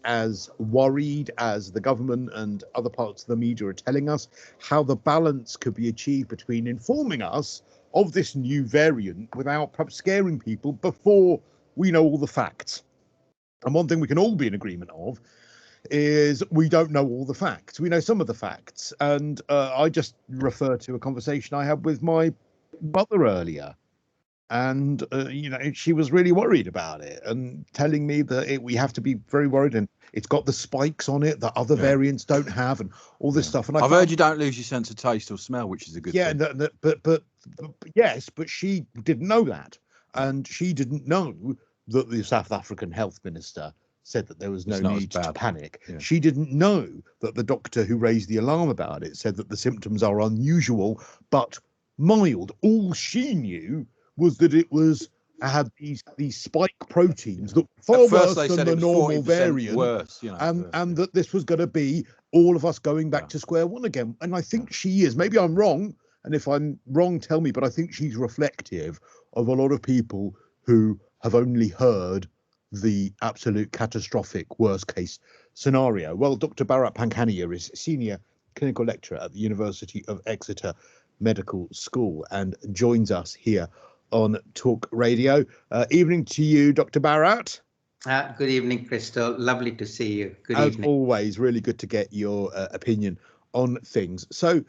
as worried as the government and other parts of the media are telling us, how the balance could be achieved between informing us of this new variant without perhaps scaring people before we know all the facts. And one thing we can all be in agreement of is we don't know all the facts. We know some of the facts. And I just refer to a conversation I had with my mother earlier. And, she was really worried about it and telling me that we have to be very worried. And it's got the spikes on it that other variants don't have and all this stuff. And I've heard you don't lose your sense of taste or smell, which is a good thing. Yeah, but yes, but she didn't know that. And she didn't know that the South African health minister said that there was no need to panic. Yeah. She didn't know that the doctor who raised the alarm about it said that the symptoms are unusual but mild. All she knew was that it had these spike proteins that were far worse than the normal variant, worse, and that this was going to be all of us going back to square one again. And I think she is. Maybe I'm wrong, and if I'm wrong, tell me. But I think she's reflective of a lot of people who have only heard the absolute catastrophic worst case scenario. Well, Dr. Bharat Pankhania is senior clinical lecturer at the University of Exeter Medical School and joins us here on Talk Radio. Evening to you, Dr. Bharat. Good evening, Crystal. Lovely to see you. Good evening. As always, really good to get your opinion on things. So,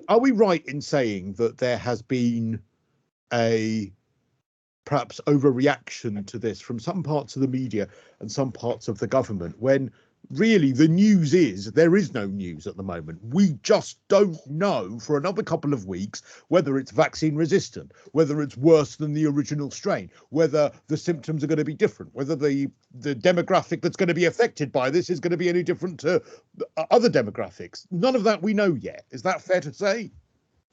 are we right in saying that there has been a perhaps overreaction to this from some parts of the media and some parts of the government, when really the news is there is no news at the moment? We just don't know for another couple of weeks whether it's vaccine resistant, whether it's worse than the original strain, whether the symptoms are going to be different, whether the demographic that's going to be affected by this is going to be any different to other demographics. None of that we know yet. Is that fair to say?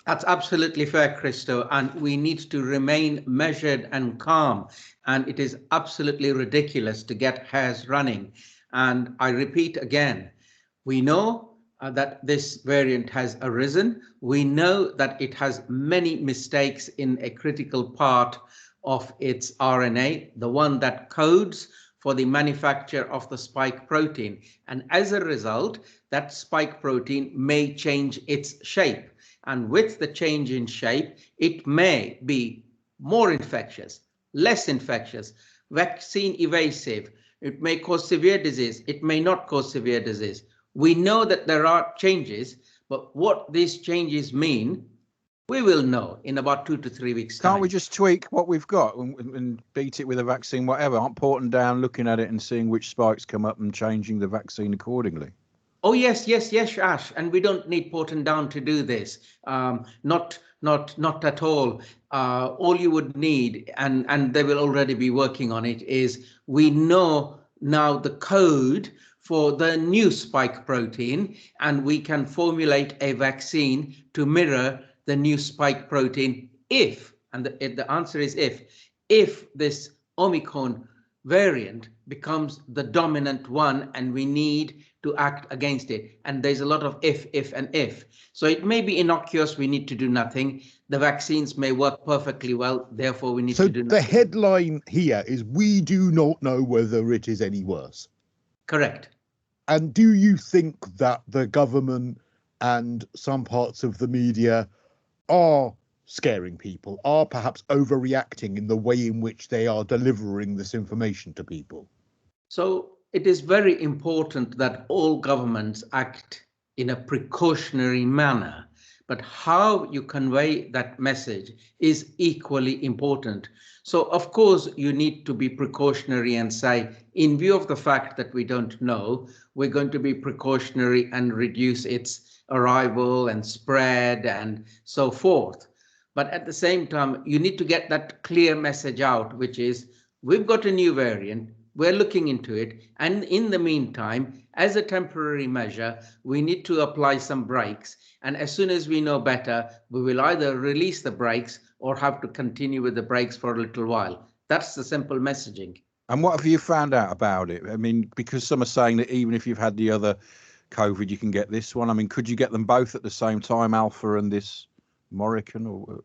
That's absolutely fair, Christo, and we need to remain measured and calm. And it is absolutely ridiculous to get hairs running. And I repeat again, we know that this variant has arisen. We know that it has many mistakes in a critical part of its RNA, the one that codes for the manufacture of the spike protein. And as a result, that spike protein may change its shape. And with the change in shape, it may be more infectious, less infectious, vaccine evasive. It may cause severe disease. It may not cause severe disease. We know that there are changes, but what these changes mean, we will know in about 2 to 3 weeks' time. Can't we just tweak what we've got and beat it with a vaccine, whatever? Aren't porting down, looking at it and seeing which spikes come up and changing the vaccine accordingly? Oh, yes, Ash. And we don't need Porton down to do this. Not at all. All you would need, and they will already be working on it, is we know now the code for the new spike protein, and we can formulate a vaccine to mirror the new spike protein if, and the answer is if this Omicron variant becomes the dominant one and we need to act against it. And there's a lot of if, and if. So it may be innocuous, we need to do nothing. The vaccines may work perfectly well, therefore we need to do nothing. So the headline here is, we do not know whether it is any worse. Correct. And do you think that the government and some parts of the media are scaring people, are perhaps overreacting in the way in which they are delivering this information to people? So it is very important that all governments act in a precautionary manner, but how you convey that message is equally important. So of course you need to be precautionary and say, in view of the fact that we don't know, we're going to be precautionary and reduce its arrival and spread and so forth. But at the same time, you need to get that clear message out, which is, we've got a new variant, we're looking into it, and in the meantime, as a temporary measure, we need to apply some brakes. And as soon as we know better, we will either release the brakes or have to continue with the brakes for a little while. That's the simple messaging. And what have you found out about it? I mean, because some are saying that even if you've had the other COVID, you can get this one. I mean, could you get them both at the same time, Alpha and this Omicron, or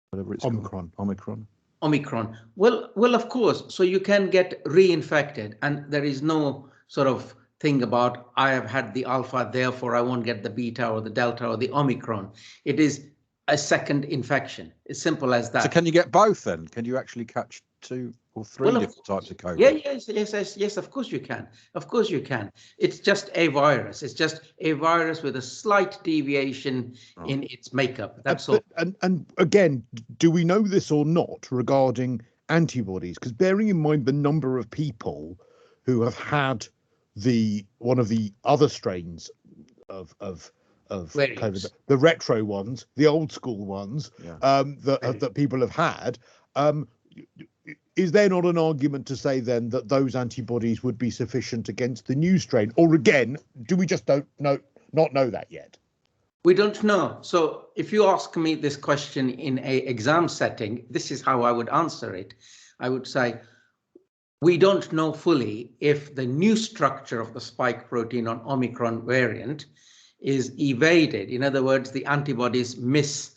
whatever it's Omicron. Called? Omicron. Well, of course. So you can get reinfected, and there is no sort of thing about I have had the alpha, therefore I won't get the beta or the delta or the Omicron. It is a second infection. It's simple as that. So can you get both then? Can you actually catch 2 or 3 different types of COVID? Yes, of course you can. Of course you can. It's just a virus. It's just a virus with a slight deviation in its makeup. That's all. And again, do we know this or not regarding antibodies? Because bearing in mind the number of people who have had one of the other strains of COVID, the retro ones, the old school ones, that people have had, is there not an argument to say then that those antibodies would be sufficient against the new strain? Or again, do we just not know that yet? We don't know. So if you ask me this question in an exam setting, this is how I would answer it. I would say, we don't know fully if the new structure of the spike protein on Omicron variant is evaded. In other words, the antibodies miss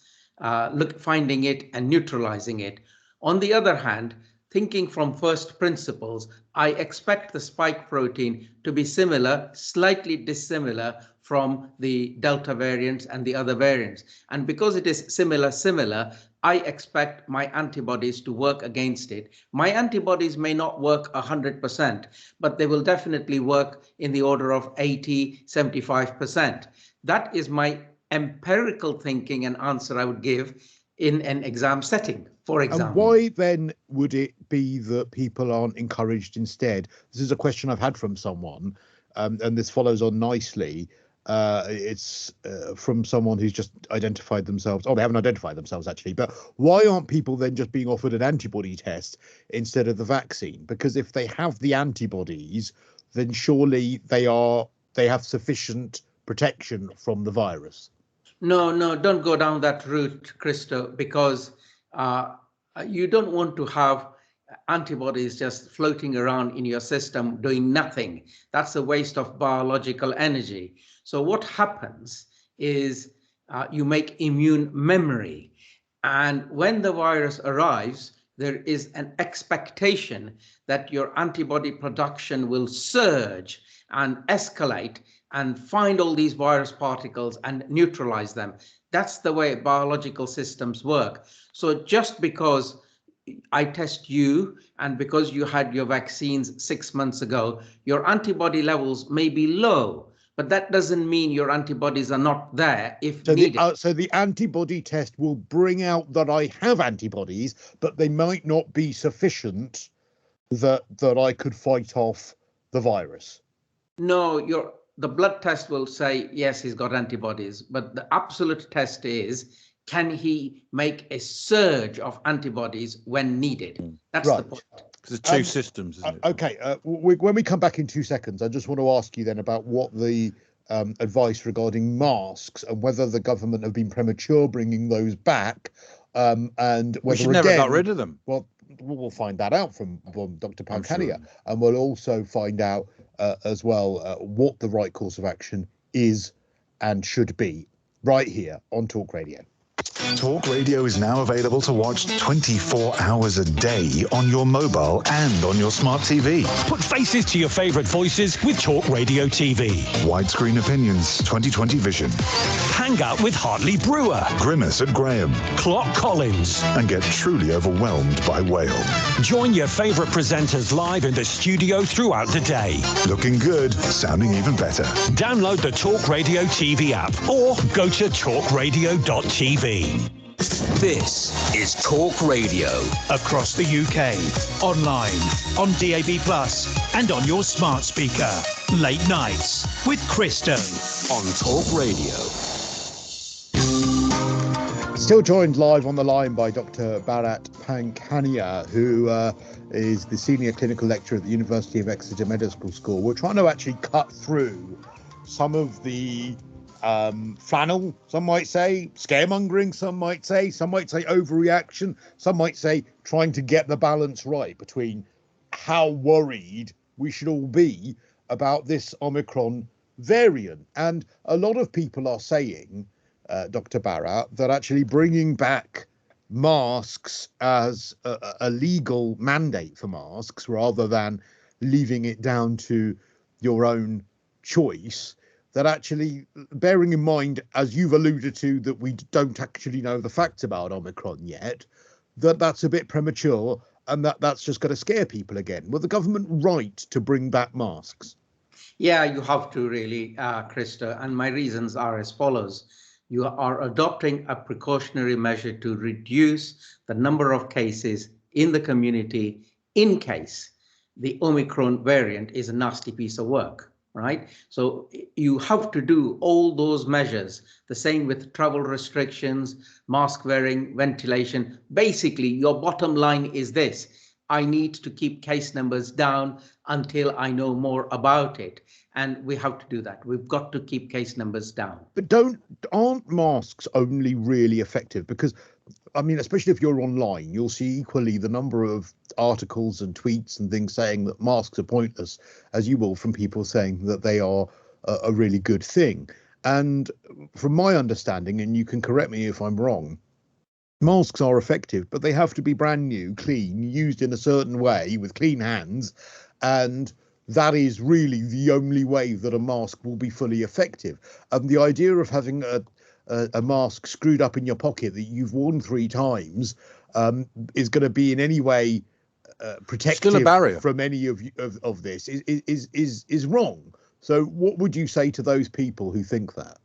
finding it and neutralizing it. On the other hand, thinking from first principles, I expect the spike protein to be similar, slightly dissimilar from the Delta variants and the other variants. And because it is similar, I expect my antibodies to work against it. My antibodies may not work 100%, but they will definitely work in the order of 80, 75%. That is my empirical thinking and answer I would give in an exam setting, for example. And why then would it be that people aren't encouraged instead? This is a question I've had from someone, and this follows on nicely. It's from someone who's just identified themselves. Oh, they haven't identified themselves actually. But why aren't people then just being offered an antibody test instead of the vaccine? Because if they have the antibodies, then surely they have sufficient protection from the virus. No, don't go down that route, Christo, because you don't want to have antibodies just floating around in your system doing nothing. That's a waste of biological energy. So what happens is you make immune memory. And when the virus arrives, there is an expectation that your antibody production will surge and escalate and find all these virus particles and neutralize them. That's the way biological systems work. So just because I test you and because you had your vaccines 6 months ago, your antibody levels may be low, but that doesn't mean your antibodies are not there if needed. So the antibody test will bring out that I have antibodies, but they might not be sufficient that I could fight off the virus. No, the blood test will say, yes, he's got antibodies, but the absolute test is, can he make a surge of antibodies when needed? That's the point. There's 2 systems, isn't it? Okay, when we come back in 2 seconds, I just want to ask you then about what the advice regarding masks and whether the government have been premature bringing those back, and whether we should never got rid of them. Well, we'll find that out from Dr. Pankania, and we'll also find out as well what the right course of action is and should be right here on Talk Radio. Talk Radio is now available to watch 24 hours a day on your mobile and on your smart TV. Put faces to your favourite voices with Talk Radio TV. Widescreen opinions, 20/20 vision. Hang out with Hartley Brewer. Grimace at Graham. Clark Collins. And get truly overwhelmed by Whale. Join your favourite presenters live in the studio throughout the day. Looking good, sounding even better. Download the Talk Radio TV app or go to talkradio.tv. This is Talk Radio. Across the UK, online, on DAB+, and on your smart speaker. Late nights with Christo. On Talk Radio. Still joined live on the line by Dr. Bharat Pankania, who is the Senior Clinical Lecturer at the University of Exeter Medical School. We're trying to actually cut through some of the flannel, some might say, scaremongering, some might say overreaction, some might say trying to get the balance right between how worried we should all be about this Omicron variant. And a lot of people are saying, Dr. Bharat, that actually bringing back masks as a legal mandate for masks rather than leaving it down to your own choice, that actually, bearing in mind, as you've alluded to, that we don't actually know the facts about Omicron yet, that's a bit premature, and that's just going to scare people again. Were the government right to bring back masks? Yeah, you have to really, Krista, and my reasons are as follows. You are adopting a precautionary measure to reduce the number of cases in the community in case the Omicron variant is a nasty piece of work, right? So you have to do all those measures, the same with travel restrictions, mask wearing, ventilation. Basically, your bottom line is this: I need to keep case numbers down until I know more about it. And we have to do that. We've got to keep case numbers down. But aren't masks only really effective? Because, I mean, especially if you're online, you'll see equally the number of articles and tweets and things saying that masks are pointless, as you will from people saying that they are a really good thing. And from my understanding, and you can correct me if I'm wrong, masks are effective, but they have to be brand new, clean, used in a certain way with clean hands, and that is really the only way that a mask will be fully effective. And the idea of having a mask screwed up in your pocket that you've worn 3 times is going to be in any way protective from any of this is wrong. So what would you say to those people who think that?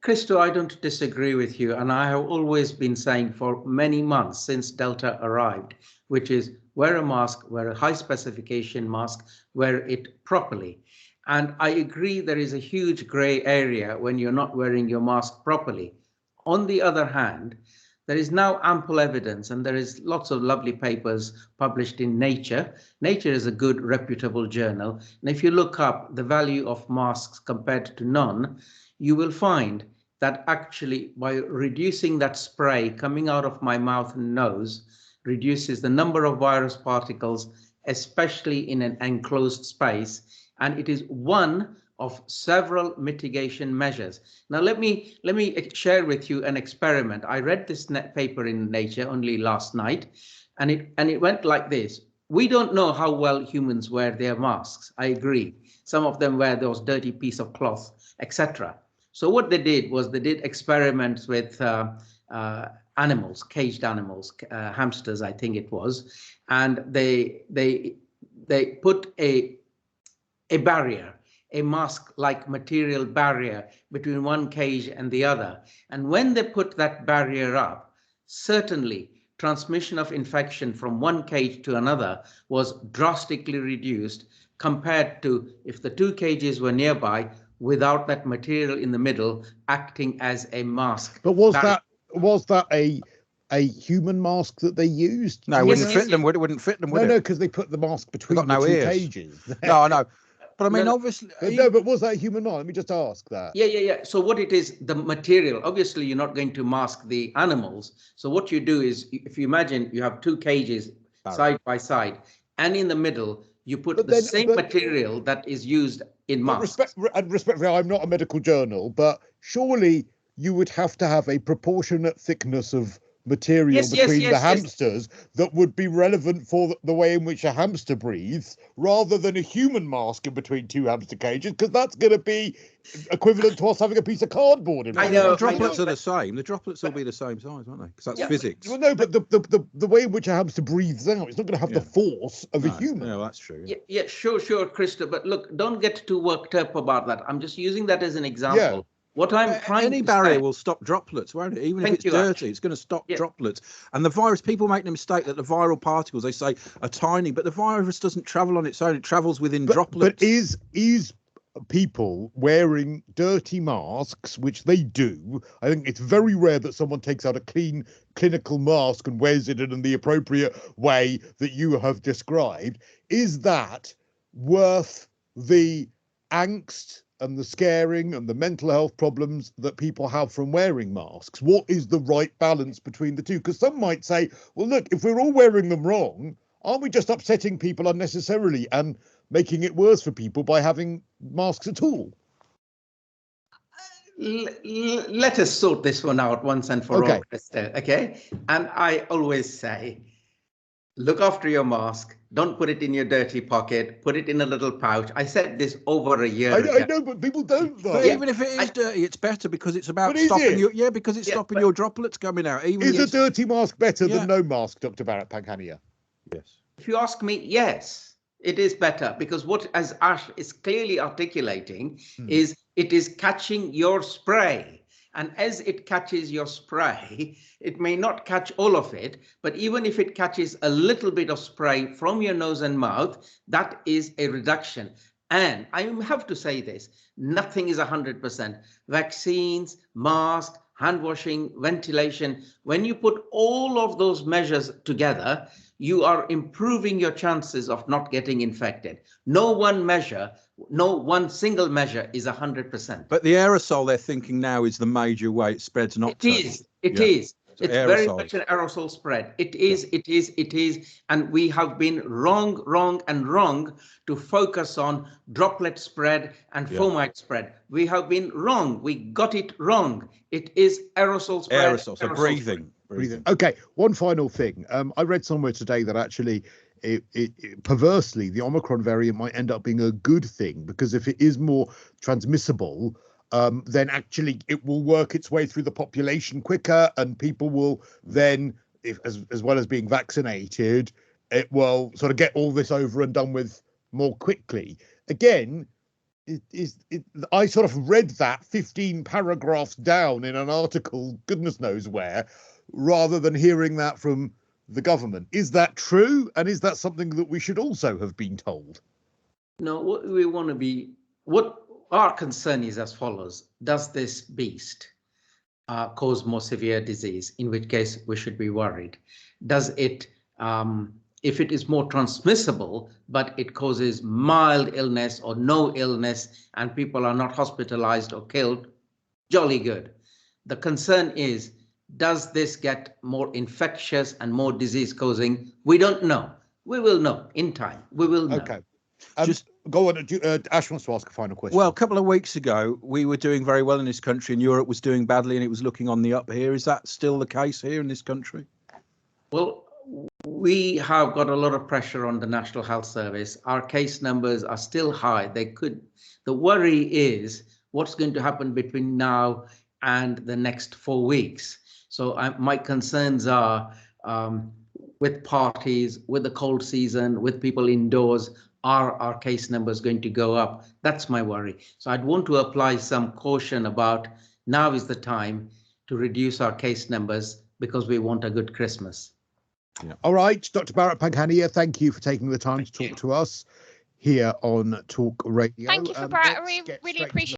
Christo, I don't disagree with you, and I have always been saying for many months since Delta arrived, which is wear a mask, wear a high specification mask, wear it properly. And I agree there is a huge gray area when you're not wearing your mask properly. On the other hand, there is now ample evidence, and there is lots of lovely papers published in Nature. Nature is a good, reputable journal. And if you look up the value of masks compared to none, you will find that actually by reducing that spray coming out of my mouth and nose reduces the number of virus particles, especially in an enclosed space. And it is one of several mitigation measures. Now, let me share with you an experiment. I read this paper in Nature only last night, and it went like this. We don't know how well humans wear their masks. I agree. Some of them wear those dirty piece of cloth, etc. So what they did was they did experiments with animals, caged animals, hamsters, I think it was, and they put a barrier, a mask-like material barrier between one cage and the other. And when they put that barrier up, certainly transmission of infection from one cage to another was drastically reduced compared to if the 2 cages were nearby without that material in the middle acting as a mask. But was that a human mask that they used? No, it wouldn't fit them. It wouldn't fit them, would it? No, because they put the mask between the 2 cages. No, I know. But I mean, obviously... but was that a human mask? Let me just ask that. Yeah. So what it is, the material, obviously you're not going to mask the animals. So what you do is, if you imagine you have 2 cages side by side, and in the middle, you put the same material that is used in masks. Respectfully, I'm not a medical journal, but surely you would have to have a proportionate thickness of material between the hamsters that would be relevant for the way in which a hamster breathes, rather than a human mask in between 2 hamster cages, because that's going to be equivalent to us having a piece of cardboard in. I know the droplets are the same. The droplets will be the same size, aren't they? Because that's physics. Well, no, but the way in which a hamster breathes out, it's not going to have the force of a human. No, that's true. Yeah, sure, Krista. But look, don't get too worked up about that. I'm just using that as an example. Yeah. What I'm trying any to barrier say, will stop droplets, won't it? Even if it's dirty, it's going to stop droplets. And the virus, people make the mistake that the viral particles, they say, are tiny, but the virus doesn't travel on its own. It travels within droplets. But is people wearing dirty masks, which they do? I think it's very rare that someone takes out a clean clinical mask and wears it in the appropriate way that you have described. Is that worth the angst and the scaring and the mental health problems that people have from wearing masks? What is the right balance between the two? Because some might say, well, look, if we're all wearing them wrong, aren't we just upsetting people unnecessarily and making it worse for people by having masks at all? Let us sort this one out once and for all, Krista, okay? And I always say, look after your mask, don't put it in your dirty pocket, put it in a little pouch. I said this over a year ago. I know, but people don't though. But even if it is dirty, it's better because it's about But is stopping it? because it's stopping your droplets coming out. Even Is if a it's, dirty mask better than no mask, Dr. Barrett Panghania? yes. If you ask me, yes, it is better, because what, as Ash is clearly articulating, is it is catching your spray. And as it catches your spray, it may not catch all of it, but even if it catches a little bit of spray from your nose and mouth, that is a reduction. And I have to say this, nothing is 100%. Vaccines, masks, hand washing, ventilation, when you put all of those measures together, you are improving your chances of not getting infected. No one single measure is 100%. But the aerosol they're thinking now is the major way it spreads, not It is. It's very much an aerosol spread. It is. And we have been wrong to focus on droplet spread and fomite spread. We have been wrong. We got it wrong. It is aerosol spread. Aerosol, so breathing. Okay, one final thing. I read somewhere today that actually perversely, the Omicron variant might end up being a good thing, because if it is more transmissible, then actually it will work its way through the population quicker, and people will then, as well as being vaccinated, it will sort of get all this over and done with more quickly. Again, I sort of read that 15 paragraphs down in an article, goodness knows where, rather than hearing that from the government. Is that true? And is that something that we should also have been told? No, what our concern is as follows. Does this beast cause more severe disease, in which case we should be worried? Does it, if it is more transmissible, but it causes mild illness or no illness and people are not hospitalized or killed, jolly good. The concern is, does this get more infectious and more disease causing? We don't know. We will know in time. We will know. Okay. Just go on. Ash wants to ask a final question. Well, a couple of weeks ago, we were doing very well in this country and Europe was doing badly and it was looking on the up here. Is that still the case here in this country? Well, we have got a lot of pressure on the National Health Service. Our case numbers are still high. The worry is what's going to happen between now and the next 4 weeks. So my concerns are with parties, with the cold season, with people indoors, are our case numbers going to go up? That's my worry. So I'd want to apply some caution about now is the time to reduce our case numbers, because we want a good Christmas. Yeah. All right, Dr. Barrett Panghania, thank you for taking the time to talk to us here on Talk Radio. Thank you for Barrett. We really appreciate